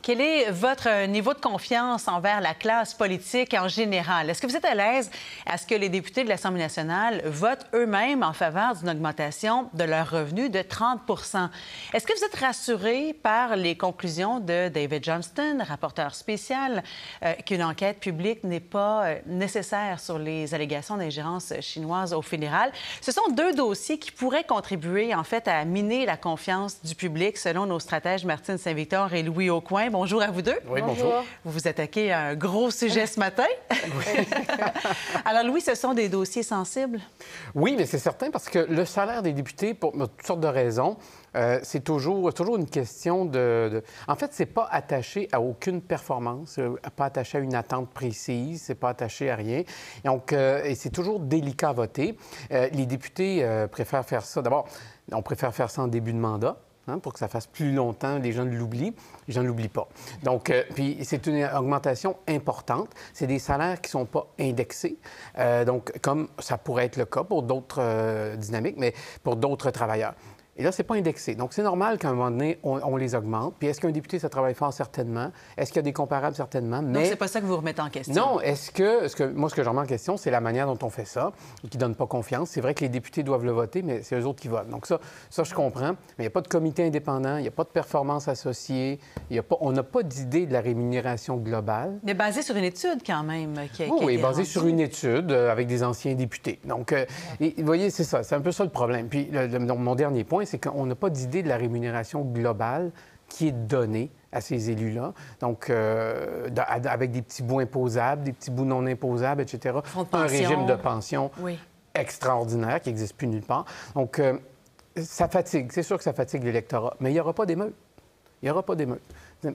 Quel est votre niveau de confiance envers la classe politique en général? Est-ce que vous êtes à l'aise à ce que les députés de l'Assemblée nationale votent eux-mêmes en faveur d'une augmentation de leurs revenus de 30 % Est-ce que vous êtes rassuré par les conclusions de David Johnston, rapporteur spécial, qu'une enquête publique n'est pas nécessaire sur les allégations d'ingérence chinoise au fédéral? Ce sont deux dossiers qui pourraient contribuer, en fait, à miner la confiance du public, selon nos stratèges Martine Saint-Victor et Louis Aucoin. Bonjour à vous deux. Oui, bonjour. Vous vous attaquez à un gros sujet ce matin. Oui. Alors, Louis, ce sont des dossiers sensibles? Oui, mais c'est certain parce que le salaire des députés, pour toutes sortes de raisons, c'est toujours une question de... En fait, c'est pas attaché à aucune performance, pas attaché à une attente précise, c'est pas attaché à rien. Donc, et c'est toujours délicat à voter. Les députés préfèrent faire ça. D'abord, on préfère faire ça en début de mandat. Pour que ça fasse plus longtemps, les gens l'oublient. Les gens ne l'oublient pas. Donc, puis c'est une augmentation importante. C'est des salaires qui ne sont pas indexés. Donc, comme ça pourrait être le cas pour d'autres dynamiques, mais pour d'autres travailleurs. Et là, c'est pas indexé. Donc, c'est normal qu'à un moment donné, on les augmente. Puis, est-ce qu'un député, ça travaille fort? Certainement. Est-ce qu'il y a des comparables? Certainement. Mais... Donc, c'est pas ça que vous remettez en question? Non. Moi, ce que je remets en question, c'est la manière dont on fait ça, qui donne pas confiance. C'est vrai que les députés doivent le voter, mais c'est eux autres qui votent. Donc, ça je comprends. Mais il n'y a pas de comité indépendant, il n'y a pas de performance associée, on n'a pas d'idée de la rémunération globale. Mais basé sur une étude, quand même, qui a été Oui, basé rendue. sur une étude avec des anciens députés. Donc, et, vous voyez, c'est ça. C'est un peu ça le problème. Puis, mon dernier point, c'est qu'on n'a pas d'idée de la rémunération globale qui est donnée à ces élus-là. Donc, avec des petits bouts imposables, des petits bouts non imposables, etc. Un régime de pension extraordinaire qui n'existe plus nulle part. Donc, ça fatigue. C'est sûr que ça fatigue l'électorat. Mais il n'y aura pas d'émeute. Il n'y aura pas d'émeute.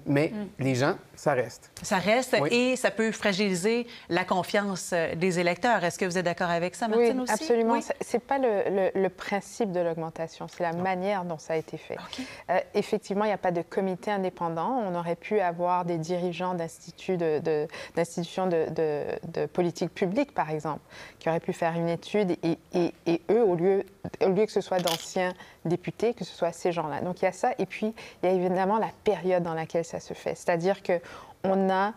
Mais les gens, ça reste. Ça reste oui. Et ça peut fragiliser la confiance des électeurs. Est-ce que vous êtes d'accord avec ça, Martine, aussi? Absolument. Oui, absolument. C'est pas le principe de l'augmentation, c'est la manière dont ça a été fait. Okay. Effectivement, il n'y a pas de comité indépendant. On aurait pu avoir des dirigeants d'institutions de politique publique, par exemple, qui auraient pu faire une étude et eux, au lieu que ce soit d'anciens députés, que ce soit ces gens-là. Donc, il y a ça. Et puis, il y a évidemment la période dans laquelle ça se fait. C'est-à-dire qu'on a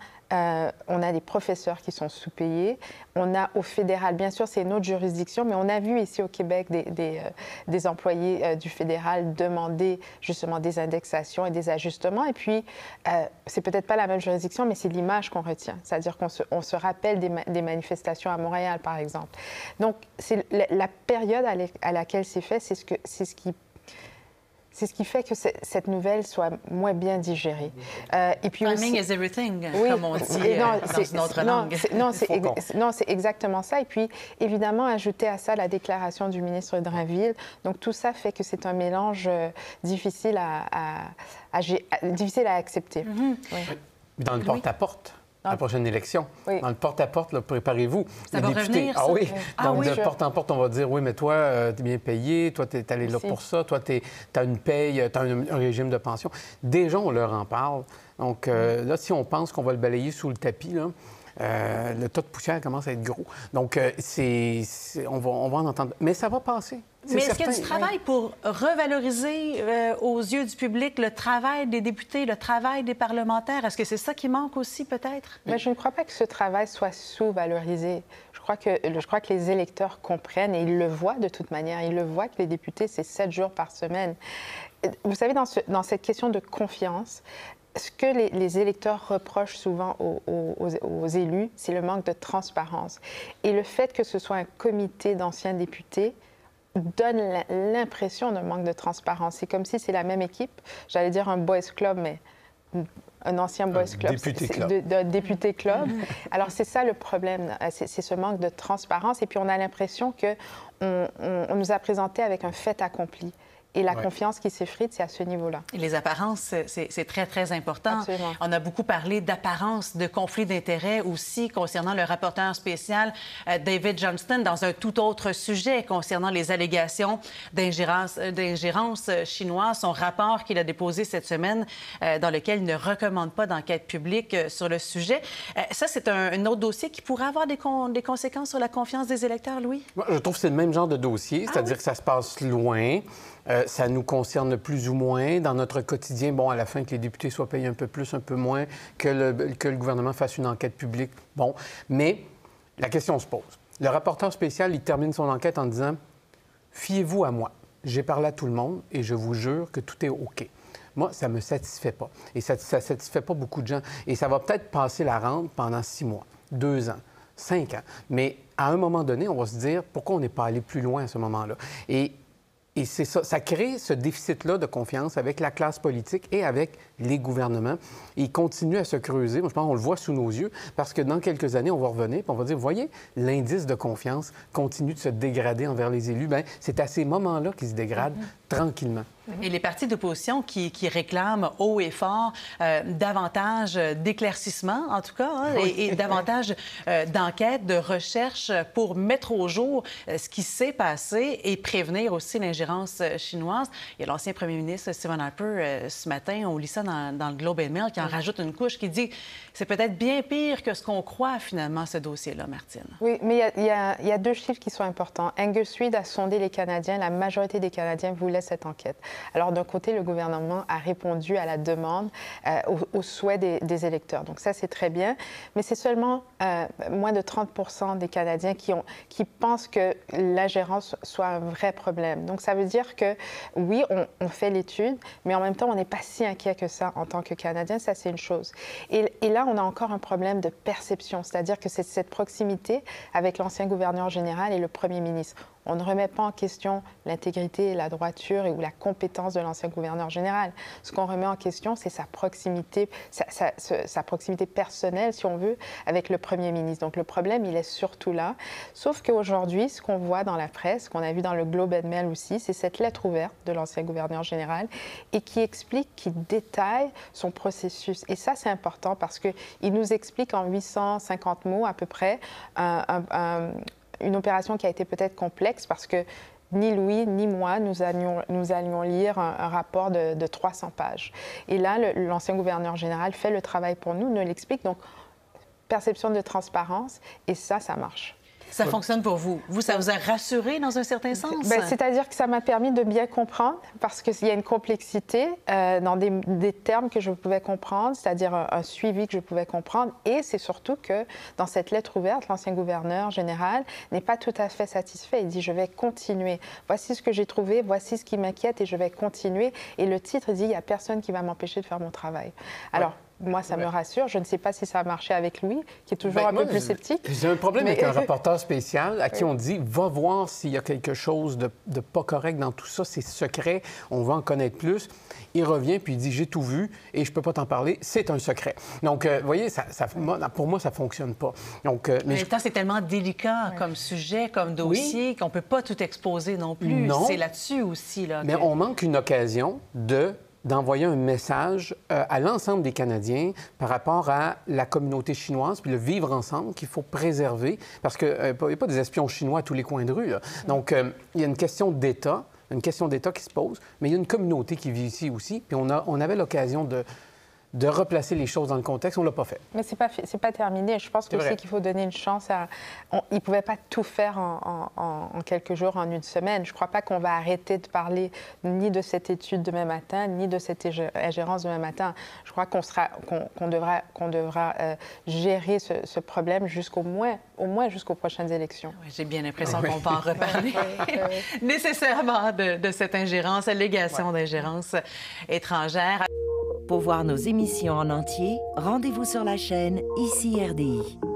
des professeurs qui sont sous-payés. On a au fédéral, bien sûr, c'est une autre juridiction, mais on a vu ici au Québec des employés du fédéral demander justement des indexations et des ajustements. Et puis, c'est peut-être pas la même juridiction, mais c'est l'image qu'on retient. C'est-à-dire qu'on se rappelle des manifestations à Montréal, par exemple. Donc, c'est la période à laquelle c'est fait, c'est ce qui fait que cette nouvelle soit moins bien digérée. Et puis timing is everything, comme on dit dans notre langue. Non, c'est exactement ça. Et puis, évidemment, ajouter à ça la déclaration du ministre Drainville. Donc, tout ça fait que c'est un mélange difficile à accepter. Mm-hmm. Oui. Dans le porte-à-porte. La prochaine élection. Oui. Dans le porte-à-porte, préparez-vous. Ça va revenir, ça? Ah oui. Donc, oui, de porte-à-porte, on va dire, oui, mais toi, tu es bien payé, toi, tu es allé là pour ça, toi, tu as une paye, tu as un régime de pension. Déjà, on leur en parle. Donc, là, si on pense qu'on va le balayer sous le tapis, là, le tas de poussière commence à être gros. Donc, on va en entendre. Mais ça va passer. Mais est-ce qu'il y a du travail pour revaloriser aux yeux du public le travail des députés, le travail des parlementaires? Est-ce que c'est ça qui manque aussi, peut-être? Mais je ne crois pas que ce travail soit sous-valorisé. Je crois que les électeurs comprennent et ils le voient de toute manière. Ils le voient que les députés, c'est 7 jours par semaine. Vous savez, dans cette question de confiance, ce que les électeurs reprochent souvent aux élus, c'est le manque de transparence. Et le fait que ce soit un comité d'anciens députés donne l'impression d'un manque de transparence. C'est comme si c'est la même équipe. J'allais dire un boys club, mais un ancien boys club. D'un député club. Alors, c'est ça le problème. C'est ce manque de transparence. Et puis, on a l'impression qu'on nous a présenté avec un fait accompli. Et la confiance qui s'effrite, c'est à ce niveau-là. Et les apparences, c'est très, très important. Absolument. On a beaucoup parlé d'apparence, de conflit d'intérêts aussi concernant le rapporteur spécial David Johnston dans un tout autre sujet concernant les allégations d'ingérence chinoise. Son rapport qu'il a déposé cette semaine dans lequel il ne recommande pas d'enquête publique sur le sujet. Ça, c'est un autre dossier qui pourrait avoir des conséquences sur la confiance des électeurs, Louis? Moi, je trouve que c'est le même genre de dossier, c'est-à-dire que ça se passe loin. Ça nous concerne plus ou moins. Dans notre quotidien, bon, à la fin, que les députés soient payés un peu plus, un peu moins, que le gouvernement fasse une enquête publique. Bon, mais la question se pose. Le rapporteur spécial, il termine son enquête en disant « Fiez-vous à moi. J'ai parlé à tout le monde et je vous jure que tout est OK. » Moi, ça ne me satisfait pas. Et ça ne satisfait pas beaucoup de gens. Et ça va peut-être passer la rampe pendant 6 mois, 2 ans, 5 ans. Mais à un moment donné, on va se dire pourquoi on n'est pas allé plus loin à ce moment-là. Et c'est ça, ça crée ce déficit-là de confiance avec la classe politique et avec les gouvernements. Et il continue à se creuser. Moi, je pense qu'on le voit sous nos yeux parce que dans quelques années, on va revenir et on va dire, voyez, l'indice de confiance continue de se dégrader envers les élus. Bien, c'est à ces moments-là qu'il se dégrade tranquillement. Et les partis d'opposition qui réclament haut et fort davantage d'éclaircissements, en tout cas, hein, et davantage d'enquêtes, de recherches pour mettre au jour ce qui s'est passé et prévenir aussi l'ingérence chinoise. Il y a l'ancien premier ministre Stephen Harper ce matin, on lit ça dans le Globe and Mail, qui en rajoute une couche qui dit c'est peut-être bien pire que ce qu'on croit finalement, ce dossier-là, Martine. Oui, mais il y a 2 chiffres qui sont importants. Angus Reid a sondé les Canadiens, la majorité des Canadiens voulaient cette enquête. Alors, d'un côté, le gouvernement a répondu à la demande, aux souhaits des électeurs. Donc, ça, c'est très bien. Mais c'est seulement moins de 30 % des Canadiens qui pensent que l'ingérence soit un vrai problème. Donc, ça veut dire que, oui, on fait l'étude, mais en même temps, on n'est pas si inquiet que ça en tant que Canadien. Ça, c'est une chose. Et là, on a encore un problème de perception, c'est-à-dire que c'est cette proximité avec l'ancien gouverneur général et le premier ministre. On ne remet pas en question l'intégrité, la droiture ou la compétence de l'ancien gouverneur général. Ce qu'on remet en question, c'est sa proximité, sa proximité personnelle, si on veut, avec le premier ministre. Donc le problème, il est surtout là. Sauf qu'aujourd'hui, ce qu'on voit dans la presse, qu'on a vu dans le Globe and Mail aussi, c'est cette lettre ouverte de l'ancien gouverneur général et qui explique, qui détaille son processus. Et ça, c'est important parce qu'il nous explique en 850 mots à peu près une opération qui a été peut-être complexe parce que ni Louis ni moi, nous allions lire un rapport de 300 pages. Et là, l'ancien gouverneur général fait le travail pour nous, nous l'explique. Donc, perception de transparence, et ça marche. Ça fonctionne pour vous. Vous, ça vous a rassuré dans un certain sens? Bien, c'est-à-dire que ça m'a permis de bien comprendre parce qu'il y a une complexité dans des termes que je pouvais comprendre, c'est-à-dire un suivi que je pouvais comprendre. Et c'est surtout que dans cette lettre ouverte, l'ancien gouverneur général n'est pas tout à fait satisfait. Il dit « je vais continuer. Voici ce que j'ai trouvé, voici ce qui m'inquiète et je vais continuer ». Et le titre, il dit « il n'y a personne qui va m'empêcher de faire mon travail ». Alors, moi, ça me rassure. Je ne sais pas si ça a marché avec Louis, qui est toujours un peu plus sceptique. J'ai un problème avec un rapporteur spécial à qui on dit « va voir s'il y a quelque chose de pas correct dans tout ça, c'est secret, on va en connaître plus ». Il revient puis il dit « j'ai tout vu et je peux pas t'en parler, c'est un secret ». Donc, vous voyez, pour moi, ça fonctionne pas. Donc, mais en même temps, c'est tellement délicat comme sujet, comme dossier, qu'on peut pas tout exposer non plus. C'est là-dessus aussi. Là, mais on manque une occasion d'envoyer un message à l'ensemble des Canadiens par rapport à la communauté chinoise, puis le vivre ensemble qu'il faut préserver, parce qu'il n'y a pas des espions chinois à tous les coins de rue. Là. Donc, il y a une question d'État, qui se pose, mais il y a une communauté qui vit ici aussi, puis on avait l'occasion de replacer les choses dans le contexte. On ne l'a pas fait. Mais c'est pas terminé. Je pense aussi qu'il faut donner une chance à... Ils ne pouvaient pas tout faire en quelques jours, en une semaine. Je ne crois pas qu'on va arrêter de parler ni de cette étude demain matin, ni de cette ingérence demain matin. Je crois qu'on devra gérer ce problème au moins jusqu'aux prochaines élections. Oui, j'ai bien l'impression qu'on va en reparler nécessairement de cette ingérence, allégation d'ingérence étrangère. Pour voir nos émissions en entier, rendez-vous sur la chaîne ICI RDI.